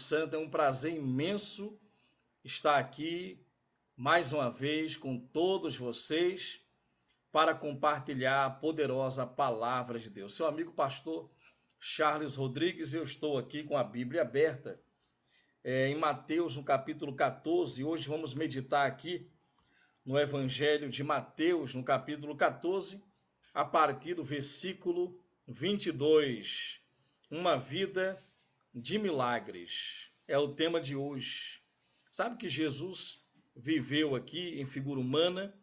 Santo, é um prazer imenso estar aqui mais uma vez com todos vocês para compartilhar a poderosa palavra de Deus. Seu amigo pastor Charles Rodrigues, eu estou aqui com a Bíblia aberta em Mateus, no capítulo 14. Hoje vamos meditar aqui no Evangelho de Mateus, no capítulo 14, a partir do versículo 22. Uma vida de milagres é o tema de hoje. Sabe que Jesus viveu aqui em figura humana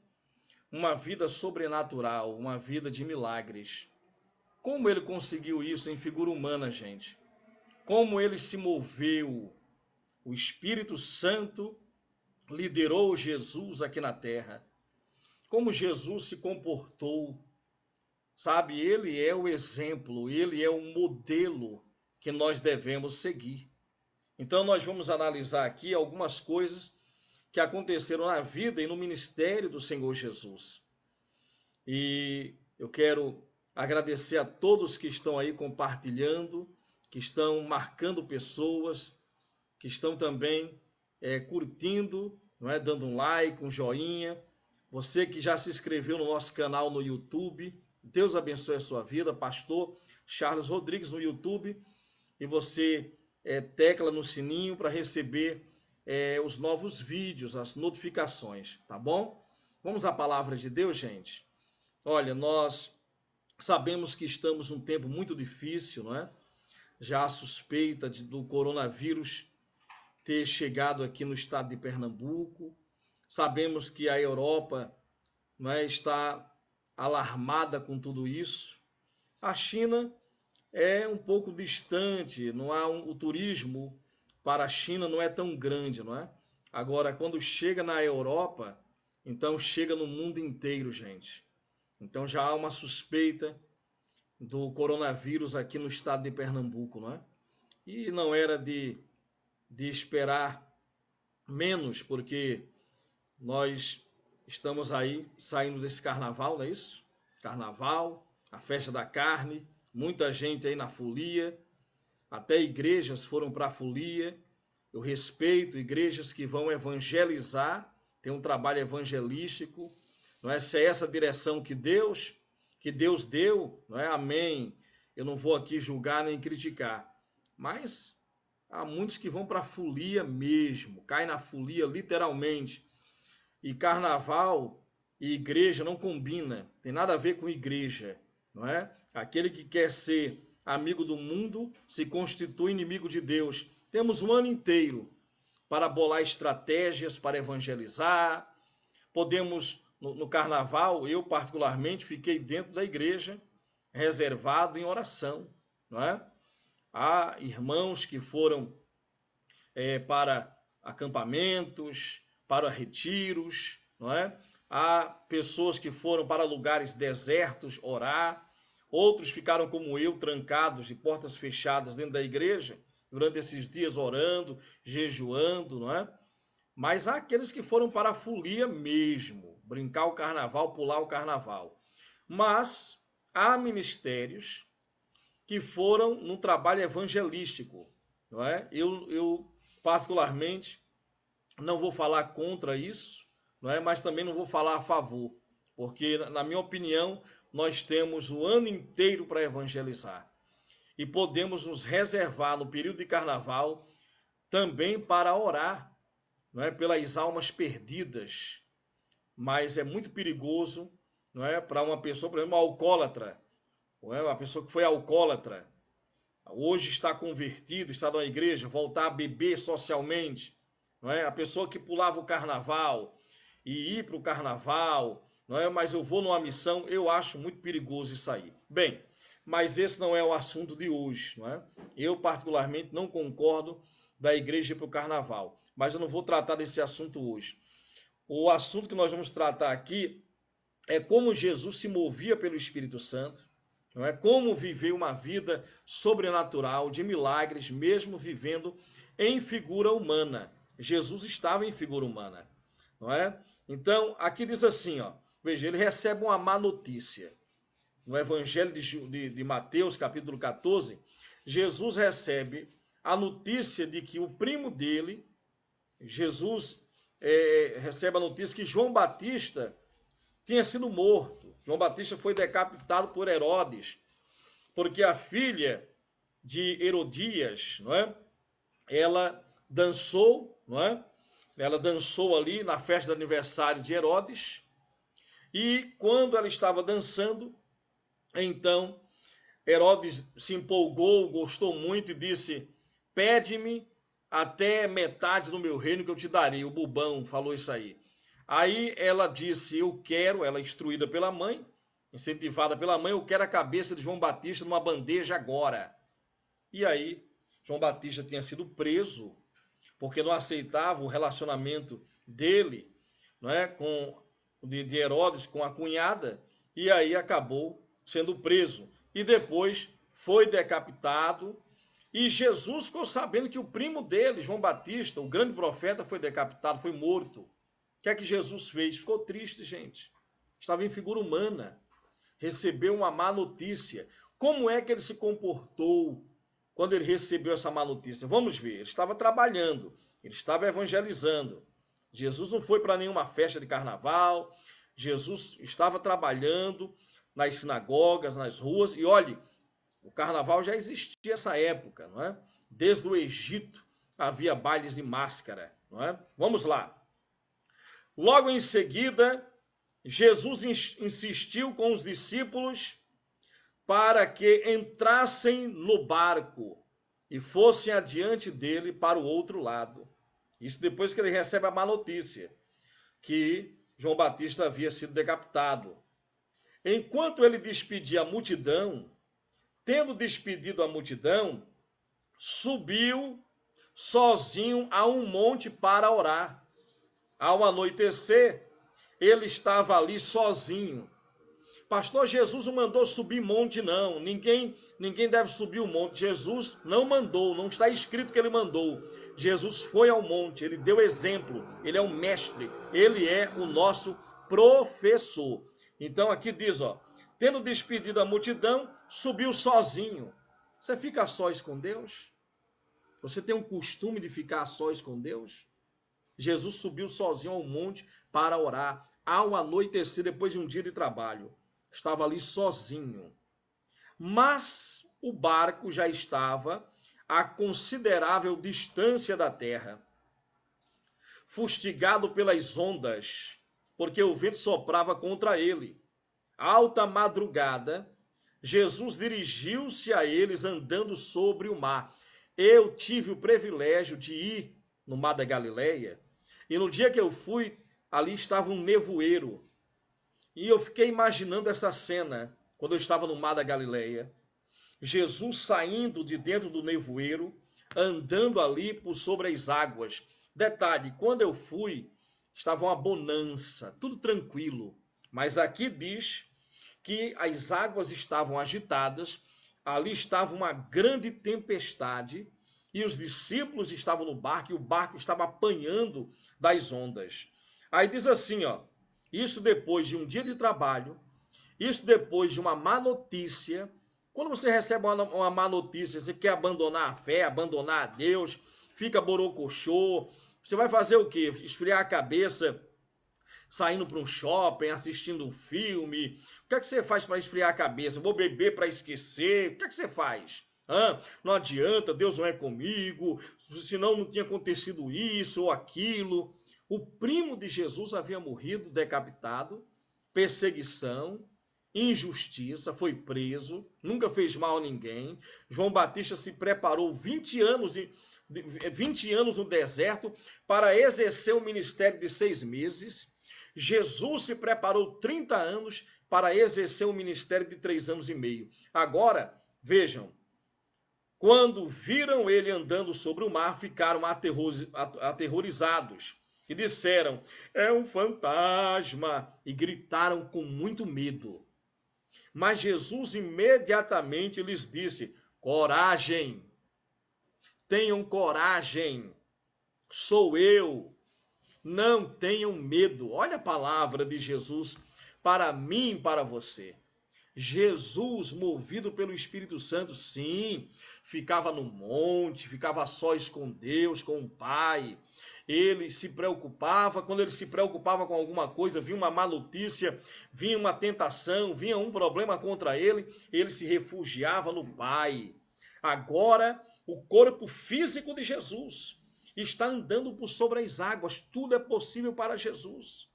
uma vida sobrenatural, uma vida de milagres. Como ele conseguiu isso em figura humana, gente? Como ele se moveu? O Espírito Santo liderou Jesus aqui na terra. Como Jesus se comportou? Sabe, ele é o exemplo, ele é o modelo que nós devemos seguir. Então nós vamos analisar aqui algumas coisas que aconteceram na vida e no ministério do Senhor Jesus. E eu quero agradecer a todos que estão aí compartilhando, que estão marcando pessoas, que estão também curtindo, não é? Dando um like, um joinha. Você que já se inscreveu no nosso canal no YouTube, Deus abençoe a sua vida, pastor Charles Rodrigues no YouTube, e você tecla no sininho para receber os novos vídeos, as notificações, tá bom? Vamos à palavra de Deus, gente. Olha, nós sabemos que estamos num tempo muito difícil, não é? Já a suspeita do coronavírus ter chegado aqui no estado de Pernambuco. Sabemos que a Europa, não é, está alarmada com tudo isso. A China é um pouco distante, não há o turismo para a China não é tão grande, não é? Agora, quando chega na Europa, então chega no mundo inteiro, gente. Então já há uma suspeita do coronavírus aqui no estado de Pernambuco, não é? E não era de esperar menos, porque nós estamos aí saindo desse carnaval, não é isso? Carnaval, a festa da carne, muita gente aí na folia, até igrejas foram para a folia. Eu respeito igrejas que vão evangelizar, tem um trabalho evangelístico, não é? Se é essa direção que Deus deu, não é? Amém. Eu não vou aqui julgar nem criticar, mas há muitos que vão para a folia mesmo, caem na folia literalmente. E carnaval e igreja não combina, tem nada a ver com igreja, não é? Aquele que quer ser amigo do mundo se constitui inimigo de Deus. Temos um ano inteiro para bolar estratégias para evangelizar. Podemos, no carnaval, eu particularmente fiquei dentro da igreja, reservado em oração, não é? Há irmãos que foram para acampamentos, para retiros, não é? Há pessoas que foram para lugares desertos orar, outros ficaram como eu, trancados de portas fechadas dentro da igreja, durante esses dias orando, jejuando, não é? Mas há aqueles que foram para a folia mesmo, brincar o carnaval, pular o carnaval. Mas há ministérios que foram num trabalho evangelístico, não é? Eu particularmente não vou falar contra isso, não é? Mas também não vou falar a favor, porque na minha opinião nós temos o ano inteiro para evangelizar e podemos nos reservar no período de carnaval também para orar, não é, pelas almas perdidas. Mas é muito perigoso, não é, para uma pessoa, por exemplo, alcoólatra, não é, uma pessoa que foi alcoólatra, hoje está convertido, está na igreja, voltar a beber socialmente, não é? A pessoa que pulava o carnaval e ir para o carnaval, não é? Mas eu vou numa missão, eu acho muito perigoso isso aí. Bem, mas esse não é o assunto de hoje, não é? Eu particularmente não concordo da igreja ir para o carnaval, mas eu não vou tratar desse assunto hoje. O assunto que nós vamos tratar aqui é como Jesus se movia pelo Espírito Santo, não é? Como viver uma vida sobrenatural, de milagres, mesmo vivendo em figura humana. Jesus estava em figura humana, não é? Então, aqui diz assim, ó, veja, ele recebe uma má notícia. No Evangelho de Mateus, capítulo 14, Jesus recebe a notícia de que o primo dele, Jesus, recebe a notícia que João Batista tinha sido morto. João Batista foi decapitado por Herodes, porque a filha de Herodias, não é? Ela dançou, não é? Ela dançou ali na festa de aniversário de Herodes, e quando ela estava dançando, então Herodes se empolgou, gostou muito e disse: pede-me até metade do meu reino que eu te darei. O bobão falou isso aí. Aí ela disse: eu quero, ela instruída pela mãe, incentivada pela mãe, eu quero a cabeça de João Batista numa bandeja agora. E aí João Batista tinha sido preso porque não aceitava o relacionamento dele, não é, de Herodes com a cunhada, e aí acabou sendo preso. E depois foi decapitado, e Jesus ficou sabendo que o primo dele, João Batista, o grande profeta, foi decapitado, foi morto. O que é que Jesus fez? Ficou triste, gente. Estava em figura humana. Recebeu uma má notícia. Como é que ele se comportou quando ele recebeu essa má notícia? Vamos ver. Ele estava trabalhando, ele estava evangelizando. Jesus não foi para nenhuma festa de carnaval. Jesus estava trabalhando nas sinagogas, nas ruas. E olhe, o carnaval já existia nessa época, não é? Desde o Egito havia bailes de máscara, não é? Vamos lá. Logo em seguida, Jesus insistiu com os discípulos para que entrassem no barco e fossem adiante dele para o outro lado. Isso depois que ele recebe a má notícia, que João Batista havia sido decapitado. Enquanto ele despedia a multidão, tendo despedido a multidão, subiu sozinho a um monte para orar. Ao anoitecer, ele estava ali sozinho. Pastor, Jesus não mandou subir monte, não. Ninguém deve subir o monte. Jesus não mandou, não está escrito que ele mandou. Jesus foi ao monte, ele deu exemplo, ele é o mestre, ele é o nosso professor. Então aqui diz, ó, tendo despedido a multidão, subiu sozinho. Você fica a sós com Deus? Você tem um costume de ficar a sós com Deus? Jesus subiu sozinho ao monte para orar, ao anoitecer, depois de um dia de trabalho. Estava ali sozinho. Mas o barco já estava a considerável distância da terra, fustigado pelas ondas, porque o vento soprava contra ele. Alta madrugada, Jesus dirigiu-se a eles andando sobre o mar. Eu tive o privilégio de ir no mar da Galileia, e no dia que eu fui, ali estava um nevoeiro. E eu fiquei imaginando essa cena, quando eu estava no mar da Galileia. Jesus saindo de dentro do nevoeiro, andando ali por sobre as águas. Detalhe, quando eu fui, estava uma bonança, tudo tranquilo. Mas aqui diz que as águas estavam agitadas, ali estava uma grande tempestade, e os discípulos estavam no barco, e o barco estava apanhando das ondas. Aí diz assim, ó, isso depois de um dia de trabalho, isso depois de uma má notícia. Quando você recebe uma má notícia, você quer abandonar a fé, abandonar a Deus, fica borocochô, você vai fazer o quê? Esfriar a cabeça, saindo para um shopping, assistindo um filme. O que é que você faz para esfriar a cabeça? Vou beber para esquecer. O que é que você faz? Não adianta, Deus não é comigo, senão não tinha acontecido isso ou aquilo. O primo de Jesus havia morrido decapitado, perseguição, injustiça, foi preso, nunca fez mal a ninguém. João Batista se preparou 20 anos no deserto para exercer o ministério de 6 meses. Jesus se preparou 30 anos para exercer o ministério de 3 anos e meio. Agora, vejam, quando viram ele andando sobre o mar, ficaram aterrorizados e disseram, é um fantasma, e gritaram com muito medo. Mas Jesus imediatamente lhes disse, coragem, tenham coragem, sou eu, não tenham medo. Olha a palavra de Jesus para mim e para você. Jesus, movido pelo Espírito Santo, sim, ficava no monte, ficava a sós com Deus, com o Pai. Ele se preocupava, quando ele se preocupava com alguma coisa, vinha uma má notícia, vinha uma tentação, vinha um problema contra ele se refugiava no Pai. Agora, o corpo físico de Jesus está andando por sobre as águas, tudo é possível para Jesus.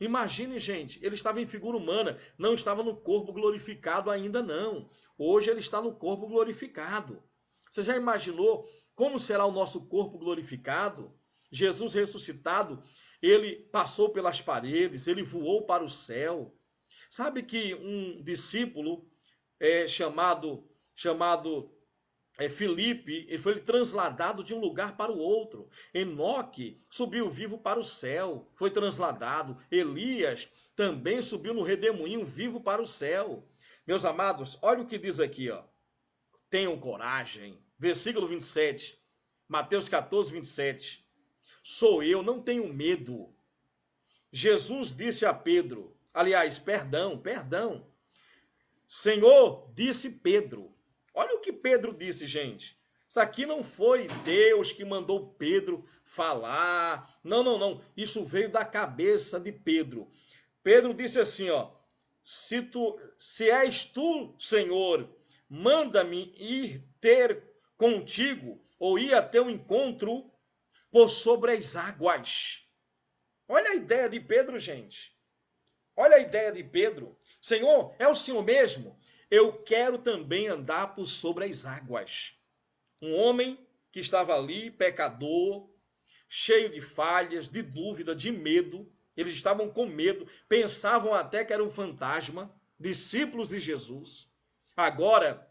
Imagine, gente, ele estava em figura humana, não estava no corpo glorificado ainda não. Hoje ele está no corpo glorificado. Você já imaginou como será o nosso corpo glorificado? Jesus ressuscitado, ele passou pelas paredes, ele voou para o céu. Sabe que um discípulo chamado Filipe, ele foi transladado de um lugar para o outro. Enoque subiu vivo para o céu, foi transladado. Elias também subiu no redemoinho vivo para o céu. Meus amados, olha o que diz aqui, ó. Tenham coragem. Versículo 27, Mateus 14, 27. Sou eu, não tenho medo. Jesus disse a Pedro, aliás, perdão. Senhor, disse Pedro. Olha o que Pedro disse, gente. Isso aqui não foi Deus que mandou Pedro falar. Não. Isso veio da cabeça de Pedro. Pedro disse assim, ó. Se és tu, Senhor, manda-me ir ter contigo, ou ir a teu encontro por sobre as águas. Olha a ideia de Pedro, gente. Olha a ideia de Pedro. Senhor, é o Senhor mesmo? Eu quero também andar por sobre as águas. Um homem que estava ali, pecador, cheio de falhas, de dúvida, de medo. Eles estavam com medo, pensavam até que era um fantasma, discípulos de Jesus. Agora,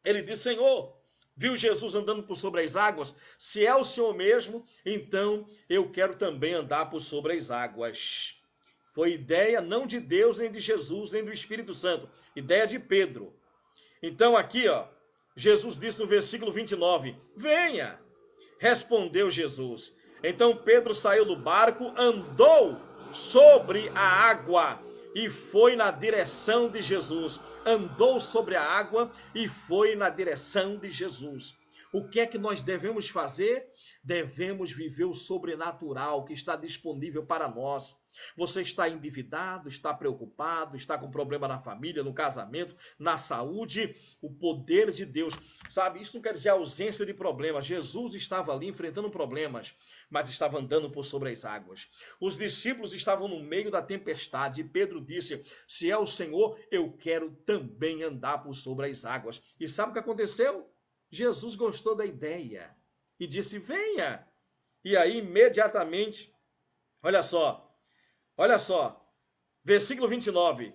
ele disse, Senhor, viu Jesus andando por sobre as águas? Se é o Senhor mesmo, então eu quero também andar por sobre as águas. Foi ideia não de Deus, nem de Jesus, nem do Espírito Santo. Ideia de Pedro. Então aqui, ó, Jesus disse no versículo 29, venha. Respondeu Jesus. Então Pedro saiu do barco, andou sobre a água e foi na direção de Jesus. Andou sobre a água e foi na direção de Jesus. O que é que nós devemos fazer? Devemos viver o sobrenatural que está disponível para nós. Você está endividado, está preocupado, está com problema na família, no casamento, na saúde, o poder de Deus, sabe? Isso não quer dizer ausência de problemas. Jesus estava ali enfrentando problemas, mas estava andando por sobre as águas. Os discípulos estavam no meio da tempestade e Pedro disse, se é o Senhor, eu quero também andar por sobre as águas. E sabe o que aconteceu? Jesus gostou da ideia e disse, venha. E aí, imediatamente, olha só, versículo 29,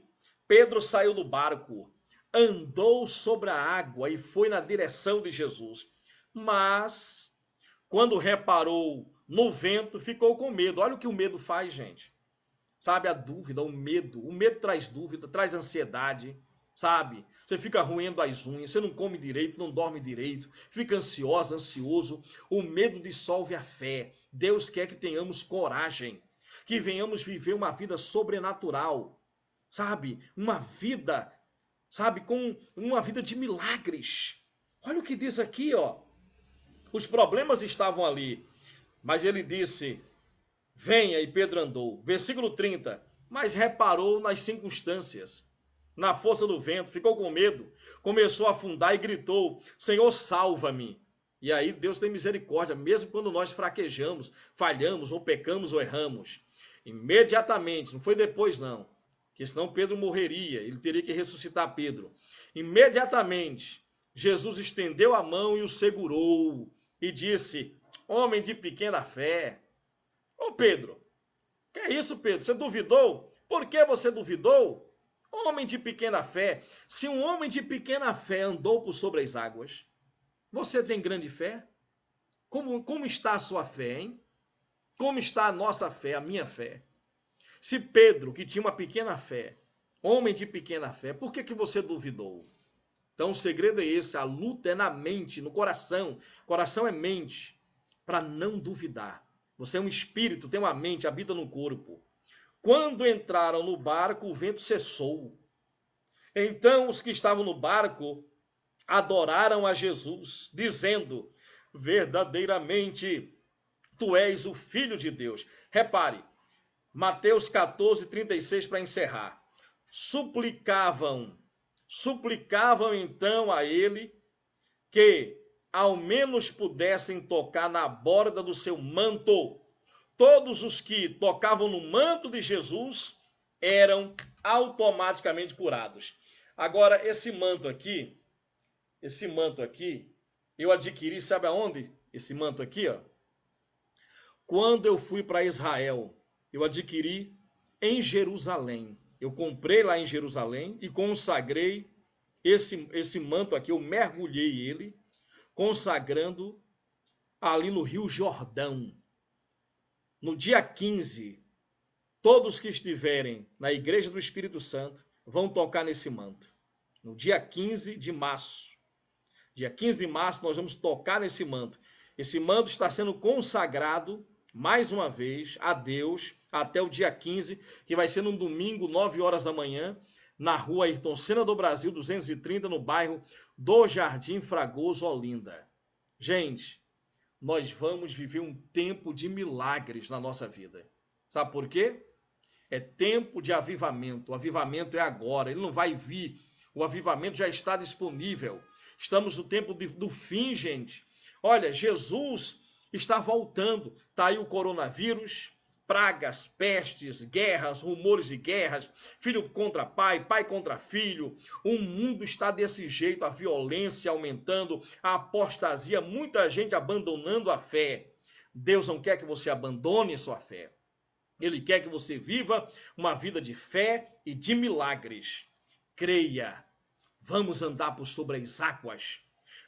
Pedro saiu do barco, andou sobre a água e foi na direção de Jesus. Mas, quando reparou no vento, ficou com medo. Olha o que o medo faz, gente. Sabe, a dúvida, o medo traz dúvida, traz ansiedade, sabe? Você fica roendo as unhas, você não come direito, não dorme direito, fica ansiosa, ansioso. O medo dissolve a fé. Deus quer que tenhamos coragem, que venhamos viver uma vida sobrenatural, sabe? Uma vida, sabe, com uma vida de milagres. Olha o que diz aqui, ó. Os problemas estavam ali, mas ele disse, venha, e Pedro andou. Versículo 30, mas reparou nas circunstâncias, na força do vento, ficou com medo, começou a afundar e gritou, Senhor, salva-me. E aí Deus tem misericórdia, mesmo quando nós fraquejamos, falhamos, ou pecamos, ou erramos. Imediatamente, não foi depois não, porque senão Pedro morreria, ele teria que ressuscitar Pedro. Imediatamente, Jesus estendeu a mão e o segurou, e disse, homem de pequena fé. Ô Pedro, que é isso, Pedro? Você duvidou? Por que você duvidou? Homem de pequena fé. Se um homem de pequena fé andou por sobre as águas, você tem grande fé? Como está a sua fé, hein? Como está a nossa fé, a minha fé? Se Pedro, que tinha uma pequena fé, homem de pequena fé, por que você duvidou? Então o segredo é esse, a luta é na mente, no coração. Coração é mente, para não duvidar. Você é um espírito, tem uma mente, habita no corpo. Quando entraram no barco, o vento cessou. Então os que estavam no barco adoraram a Jesus, dizendo: verdadeiramente tu és o Filho de Deus. Repare, Mateus 14, 36 para encerrar. Suplicavam então a ele que ao menos pudessem tocar na borda do seu manto. Todos os que tocavam no manto de Jesus eram automaticamente curados. Agora, esse manto aqui, eu adquiri, sabe aonde? Esse manto aqui, ó. Quando eu fui para Israel, eu adquiri em Jerusalém. Eu comprei lá em Jerusalém e consagrei esse manto aqui, eu mergulhei ele, consagrando ali no Rio Jordão. No dia 15, todos que estiverem na Igreja do Espírito Santo vão tocar nesse manto. No dia 15 de março. Dia 15 de março nós vamos tocar nesse manto. Esse manto está sendo consagrado, mais uma vez, a Deus, até o dia 15, que vai ser num domingo, 9 horas da manhã, na rua Ayrton Senna do Brasil, 230, no bairro do Jardim Fragoso, Olinda. Gente, nós vamos viver um tempo de milagres na nossa vida. Sabe por quê? É tempo de avivamento. O avivamento é agora, ele não vai vir. O avivamento já está disponível. Estamos no tempo do fim, gente. Olha, Jesus está voltando. Está aí o coronavírus, pragas, pestes, guerras, rumores de guerras, filho contra pai, pai contra filho. O mundo está desse jeito, a violência aumentando, a apostasia, muita gente abandonando a fé. Deus não quer que você abandone sua fé. Ele quer que você viva uma vida de fé e de milagres. Creia. Vamos andar por sobre as águas.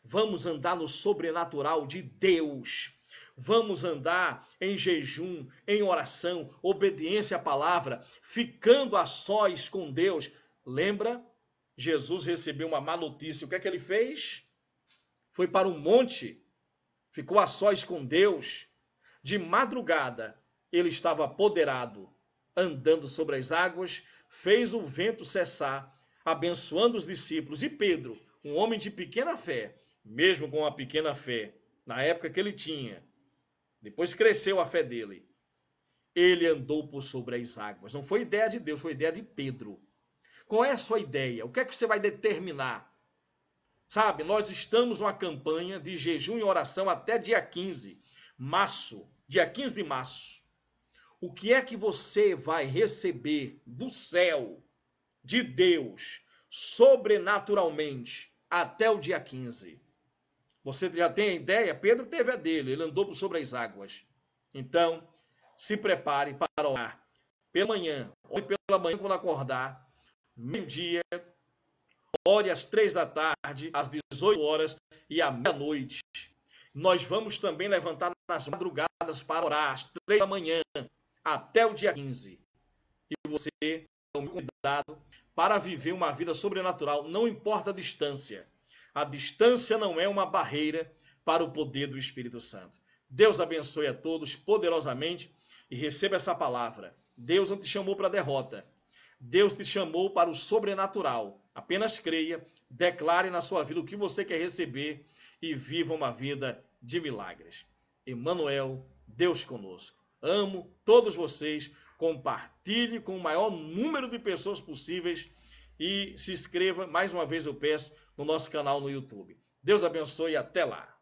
Vamos andar no sobrenatural de Deus. Vamos andar em jejum, em oração, obediência à palavra, ficando a sós com Deus. Lembra? Jesus recebeu uma má notícia. O que é que ele fez? Foi para um monte, ficou a sós com Deus. De madrugada, ele estava apoderado, andando sobre as águas, fez o vento cessar, abençoando os discípulos. E Pedro, um homem de pequena fé, mesmo com uma pequena fé, na época que ele tinha, depois cresceu a fé dele, ele andou por sobre as águas. Não foi ideia de Deus, foi ideia de Pedro. Qual é a sua ideia? O que é que você vai determinar? Sabe, nós estamos numa campanha de jejum e oração até dia 15, março, dia 15 de março. O que é que você vai receber do céu, de Deus, sobrenaturalmente, até o dia 15? Você já tem a ideia? Pedro teve a dele, ele andou por sobre as águas. Então, se prepare para orar. Pela manhã, ore pela manhã quando acordar, meio-dia, ore às 3 da tarde, às 18 horas e à meia-noite. Nós vamos também levantar nas madrugadas para orar às 3 da manhã, até o dia 15. E você é um convidado para viver uma vida sobrenatural, não importa a distância. A distância não é uma barreira para o poder do Espírito Santo. Deus abençoe a todos poderosamente e receba essa palavra. Deus não te chamou para a derrota. Deus te chamou para o sobrenatural. Apenas creia, declare na sua vida o que você quer receber e viva uma vida de milagres. Emmanuel, Deus conosco. Amo todos vocês. Compartilhe com o maior número de pessoas possíveis e se inscreva, mais uma vez eu peço, no nosso canal no YouTube. Deus abençoe e até lá.